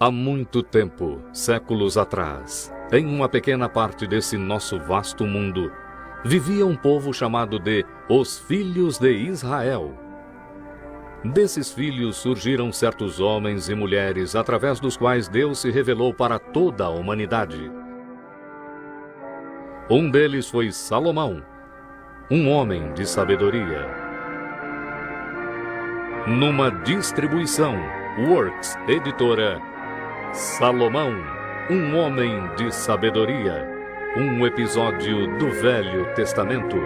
Há muito tempo, séculos atrás, em uma pequena parte desse nosso vasto mundo, vivia um povo chamado de os Filhos de Israel. Desses filhos surgiram certos homens e mulheres através dos quais Deus se revelou para toda a humanidade. Um deles foi Salomão, um homem de sabedoria. Numa distribuição, Works Editora, Salomão, um homem de sabedoria, um episódio do Velho Testamento.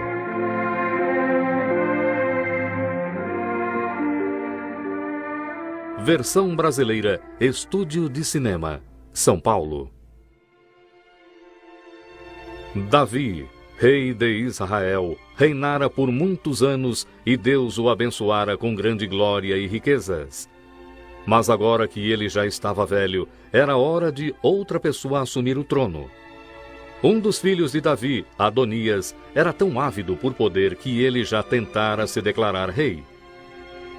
Versão brasileira, Estúdio de Cinema, São Paulo. Davi, rei de Israel, reinara por muitos anos e Deus o abençoara com grande glória e riquezas. Mas agora que ele já estava velho, era hora de outra pessoa assumir o trono. Um dos filhos de Davi, Adonias, era tão ávido por poder que ele já tentara se declarar rei.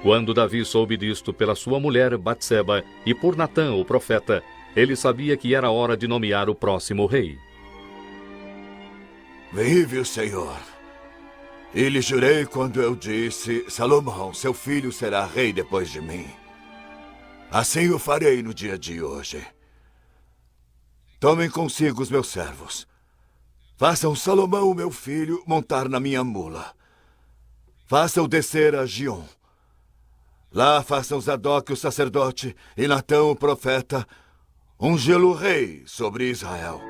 Quando Davi soube disto pela sua mulher Batseba e por Natã, o profeta, ele sabia que era hora de nomear o próximo rei. Vive o Senhor. E lhe jurei quando eu disse: Salomão, seu filho será rei depois de mim. Assim o farei no dia de hoje. Tomem consigo os meus servos. Façam Salomão, meu filho, montar na minha mula. Façam descer a Giom. Lá façam Zadok, o sacerdote, e Natã, o profeta, ungê-lo rei sobre Israel.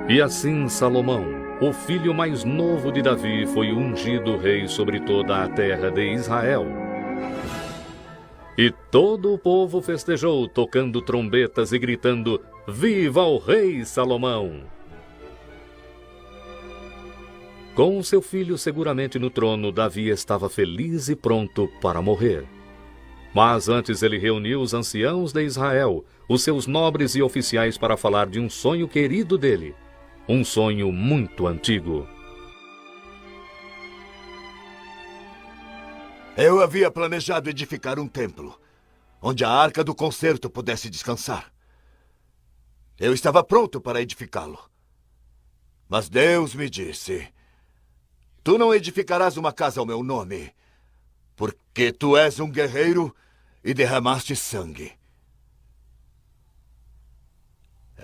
E assim Salomão, o filho mais novo de Davi, foi ungido rei sobre toda a terra de Israel. E todo o povo festejou, tocando trombetas e gritando: Viva o rei Salomão! Com seu filho seguramente no trono, Davi estava feliz e pronto para morrer. Mas antes ele reuniu os anciãos de Israel, os seus nobres e oficiais, para falar de um sonho querido dele. Um sonho muito antigo. Eu havia planejado edificar um templo, onde a arca do concerto pudesse descansar. Eu estava pronto para edificá-lo. Mas Deus me disse: Tu não edificarás uma casa ao meu nome, porque tu és um guerreiro e derramaste sangue.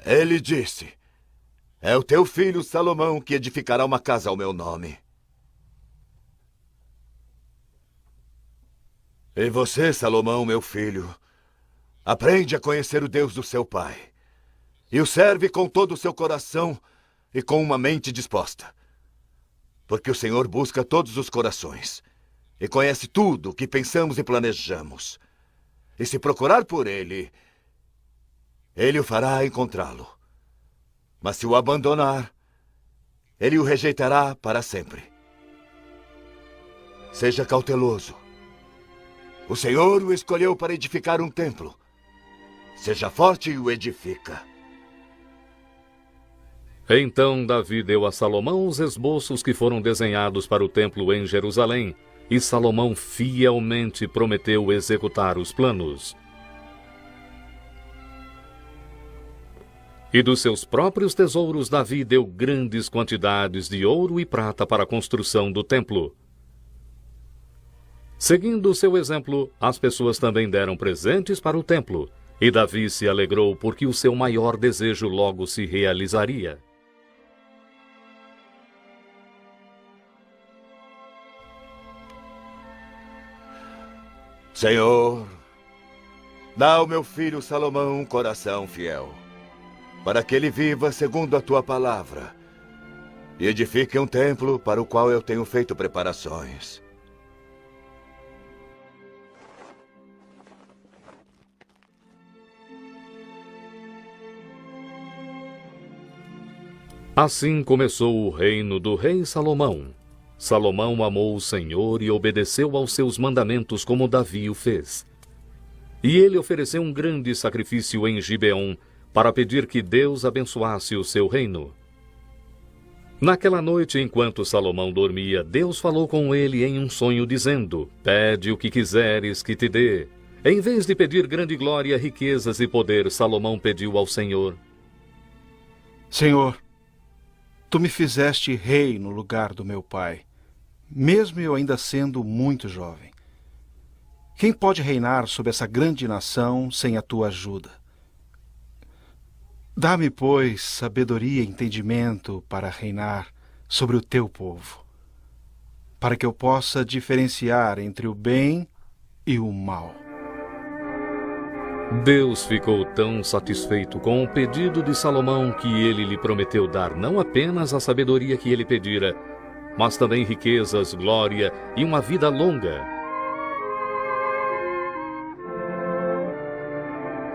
Ele disse: É o teu filho Salomão que edificará uma casa ao meu nome. E você, Salomão, meu filho, aprende a conhecer o Deus do seu pai, e o serve com todo o seu coração e com uma mente disposta. Porque o Senhor busca todos os corações, e conhece tudo o que pensamos e planejamos. E se procurar por Ele o fará encontrá-lo. Mas se o abandonar, ele o rejeitará para sempre. Seja cauteloso. O Senhor o escolheu para edificar um templo. Seja forte e o edifica. Então Davi deu a Salomão os esboços que foram desenhados para o templo em Jerusalém, e Salomão fielmente prometeu executar os planos. E dos seus próprios tesouros, Davi deu grandes quantidades de ouro e prata para a construção do templo. Seguindo o seu exemplo, as pessoas também deram presentes para o templo, e Davi se alegrou porque o seu maior desejo logo se realizaria. Senhor, dá ao meu filho Salomão um coração fiel, para que ele viva segundo a tua palavra, e edifique um templo para o qual eu tenho feito preparações. Assim começou o reino do rei Salomão. Salomão amou o Senhor e obedeceu aos seus mandamentos como Davi o fez. E ele ofereceu um grande sacrifício em Gibeon para pedir que Deus abençoasse o seu reino. Naquela noite, enquanto Salomão dormia, Deus falou com ele em um sonho, dizendo: Pede o que quiseres que te dê. Em vez de pedir grande glória, riquezas e poder, Salomão pediu ao Senhor: Senhor, tu me fizeste rei no lugar do meu pai, mesmo eu ainda sendo muito jovem. Quem pode reinar sobre essa grande nação sem a tua ajuda? Dá-me, pois, sabedoria e entendimento para reinar sobre o teu povo, para que eu possa diferenciar entre o bem e o mal. Deus ficou tão satisfeito com o pedido de Salomão que ele lhe prometeu dar não apenas a sabedoria que ele pedira, mas também riquezas, glória e uma vida longa.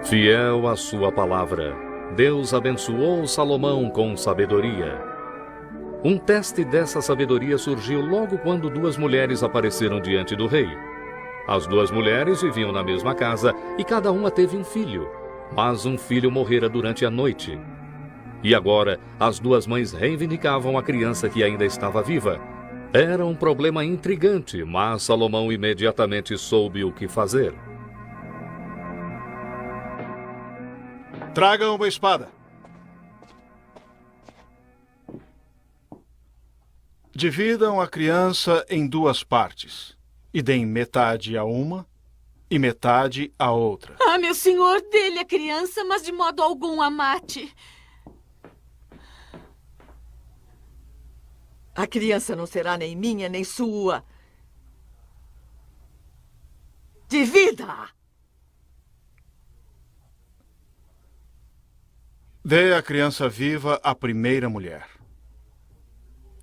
Fiel à sua palavra, Deus abençoou Salomão com sabedoria. Um teste dessa sabedoria surgiu logo quando duas mulheres apareceram diante do rei. As duas mulheres viviam na mesma casa e cada uma teve um filho, mas um filho morrera durante a noite. E agora as duas mães reivindicavam a criança que ainda estava viva. Era um problema intrigante, mas Salomão imediatamente soube o que fazer. Tragam uma espada. Dividam a criança em duas partes e deem metade a uma e metade a outra. Ah, meu senhor, dê-lhe a criança, mas de modo algum a mate. A criança não será nem minha, nem sua. Divida-a! Dê a criança viva à primeira mulher.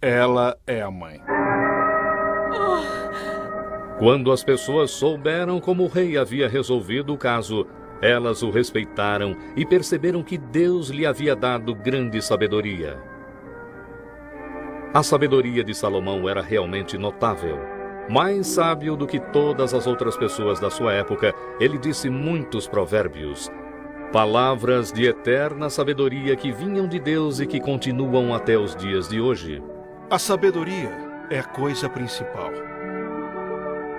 Ela é a mãe. Quando as pessoas souberam como o rei havia resolvido o caso, elas o respeitaram e perceberam que Deus lhe havia dado grande sabedoria. A sabedoria de Salomão era realmente notável. Mais sábio do que todas as outras pessoas da sua época, ele disse muitos provérbios. Palavras de eterna sabedoria que vinham de Deus e que continuam até os dias de hoje. A sabedoria é a coisa principal.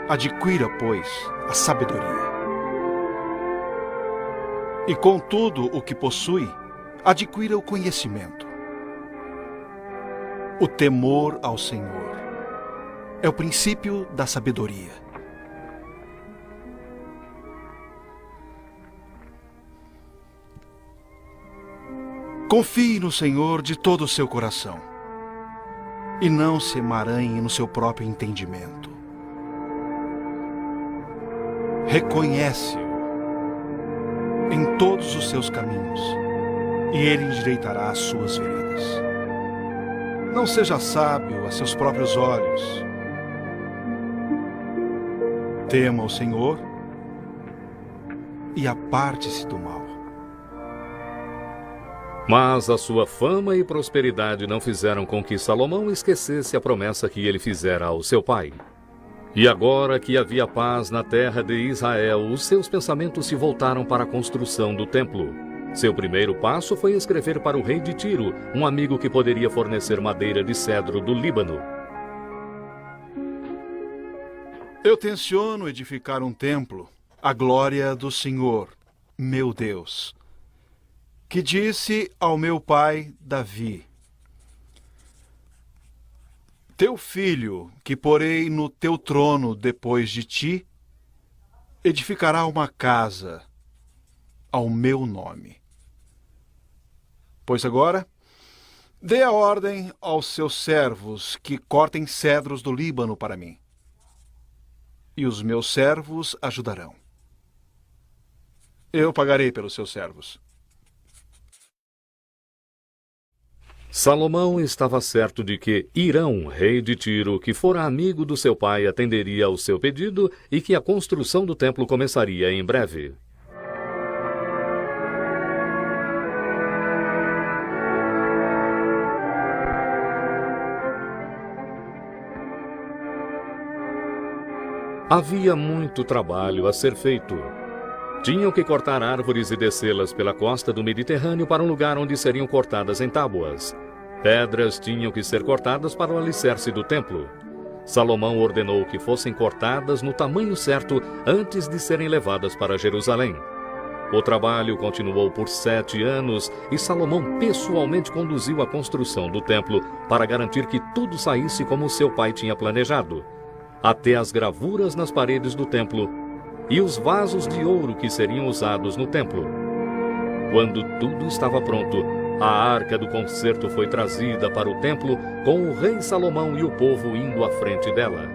Adquira, pois, a sabedoria. E com tudo o que possui, adquira o conhecimento. O temor ao Senhor é o princípio da sabedoria. Confie no Senhor de todo o seu coração e não se emaranhe no seu próprio entendimento. Reconhece-o em todos os seus caminhos e ele endireitará as suas veredas. Não seja sábio a seus próprios olhos. Tema o Senhor e aparte-se do mal. Mas a sua fama e prosperidade não fizeram com que Salomão esquecesse a promessa que ele fizera ao seu pai. E agora que havia paz na terra de Israel, os seus pensamentos se voltaram para a construção do templo. Seu primeiro passo foi escrever para o rei de Tiro, um amigo que poderia fornecer madeira de cedro do Líbano. Eu tenciono edificar um templo à glória do Senhor, meu Deus, que disse ao meu pai Davi: Teu filho, que porei no teu trono depois de ti, edificará uma casa ao meu nome. Pois agora, dê a ordem aos seus servos que cortem cedros do Líbano para mim, e os meus servos ajudarão. Eu pagarei pelos seus servos. Salomão estava certo de que Hirão, rei de Tiro, que fora amigo do seu pai, atenderia ao seu pedido e que a construção do templo começaria em breve. Havia muito trabalho a ser feito. Tinham que cortar árvores e descê-las pela costa do Mediterrâneo para um lugar onde seriam cortadas em tábuas. Pedras tinham que ser cortadas para o alicerce do templo. Salomão ordenou que fossem cortadas no tamanho certo antes de serem levadas para Jerusalém. O trabalho continuou por 7 anos e Salomão pessoalmente conduziu a construção do templo para garantir que tudo saísse como seu pai tinha planejado. Até as gravuras nas paredes do templo e os vasos de ouro que seriam usados no templo. Quando tudo estava pronto, a arca do concerto foi trazida para o templo com o rei Salomão e o povo indo à frente dela.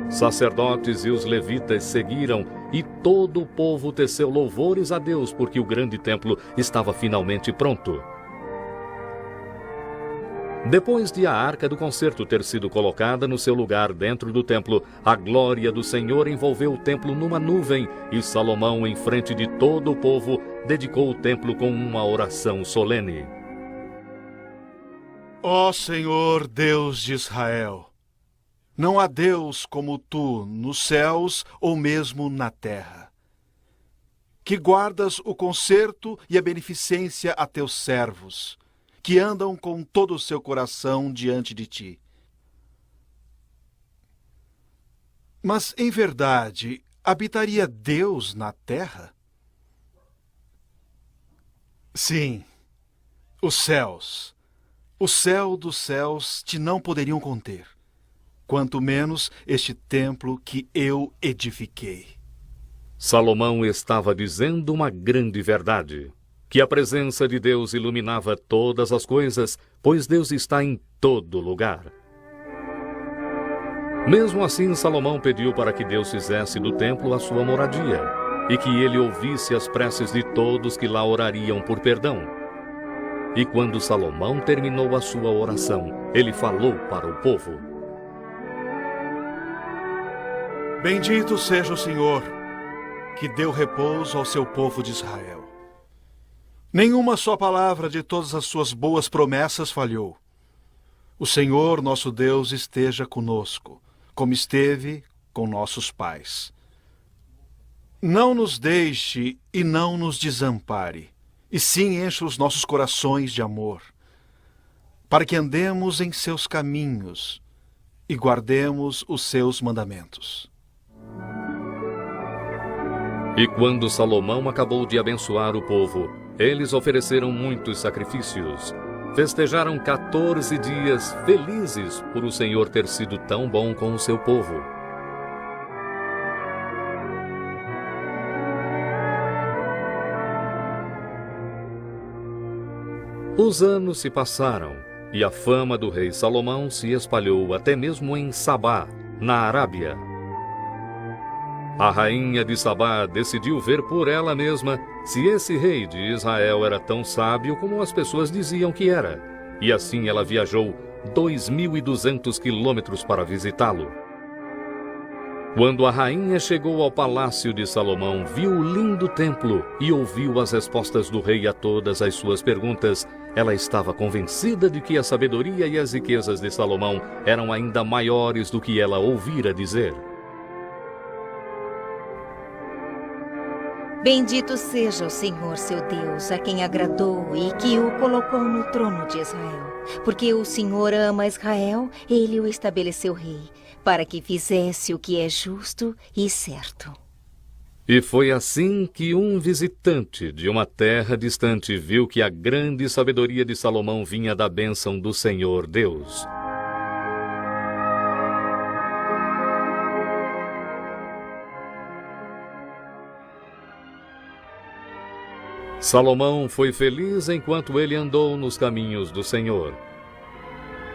Sacerdotes e os levitas seguiram e todo o povo teceu louvores a Deus porque o grande templo estava finalmente pronto. Depois de a arca do concerto ter sido colocada no seu lugar dentro do templo, a glória do Senhor envolveu o templo numa nuvem e Salomão, em frente de todo o povo, dedicou o templo com uma oração solene. Ó Senhor Deus de Israel, não há Deus como tu nos céus ou mesmo na terra, que guardas o concerto e a beneficência a teus servos, que andam com todo o seu coração diante de ti. Mas, em verdade, habitaria Deus na terra? Sim, os céus, o céu dos céus te não poderiam conter, quanto menos este templo que eu edifiquei. Salomão estava dizendo uma grande verdade, que a presença de Deus iluminava todas as coisas, pois Deus está em todo lugar. Mesmo assim, Salomão pediu para que Deus fizesse do templo a sua moradia, e que ele ouvisse as preces de todos que lá orariam por perdão. E quando Salomão terminou a sua oração, ele falou para o povo: Bendito seja o Senhor, que deu repouso ao seu povo de Israel. Nenhuma só palavra de todas as suas boas promessas falhou. O Senhor, nosso Deus, esteja conosco, como esteve com nossos pais. Não nos deixe e não nos desampare, e sim encha os nossos corações de amor, para que andemos em seus caminhos e guardemos os seus mandamentos. E quando Salomão acabou de abençoar o povo, eles ofereceram muitos sacrifícios. Festejaram 14 dias felizes por o Senhor ter sido tão bom com o seu povo. Os anos se passaram e a fama do rei Salomão se espalhou até mesmo em Sabá, na Arábia. A rainha de Sabá decidiu ver por ela mesma se esse rei de Israel era tão sábio como as pessoas diziam que era, e assim ela viajou 2.200 quilômetros para visitá-lo. Quando a rainha chegou ao palácio de Salomão, viu o lindo templo e ouviu as respostas do rei a todas as suas perguntas, ela estava convencida de que a sabedoria e as riquezas de Salomão eram ainda maiores do que ela ouvira dizer. Bendito seja o Senhor, seu Deus, a quem agradou e que o colocou no trono de Israel. Porque o Senhor ama Israel, ele o estabeleceu rei, para que fizesse o que é justo e certo. E foi assim que um visitante de uma terra distante viu que a grande sabedoria de Salomão vinha da bênção do Senhor Deus. Salomão foi feliz enquanto ele andou nos caminhos do Senhor.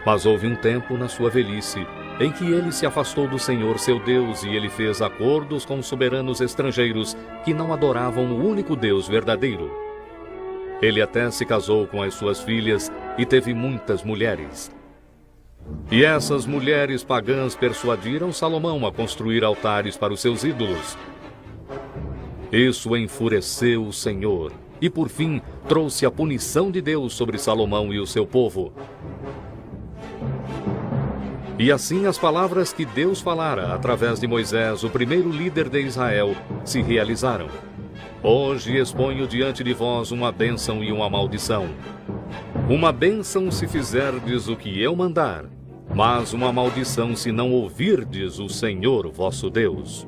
Mas houve um tempo na sua velhice em que ele se afastou do Senhor seu Deus e ele fez acordos com soberanos estrangeiros que não adoravam o único Deus verdadeiro. Ele até se casou com as suas filhas e teve muitas mulheres. E essas mulheres pagãs persuadiram Salomão a construir altares para os seus ídolos. Isso enfureceu o Senhor e, por fim, trouxe a punição de Deus sobre Salomão e o seu povo. E assim as palavras que Deus falara através de Moisés, o primeiro líder de Israel, se realizaram. Hoje exponho diante de vós uma bênção e uma maldição. Uma bênção se fizerdes o que eu mandar, mas uma maldição se não ouvirdes o Senhor vosso Deus.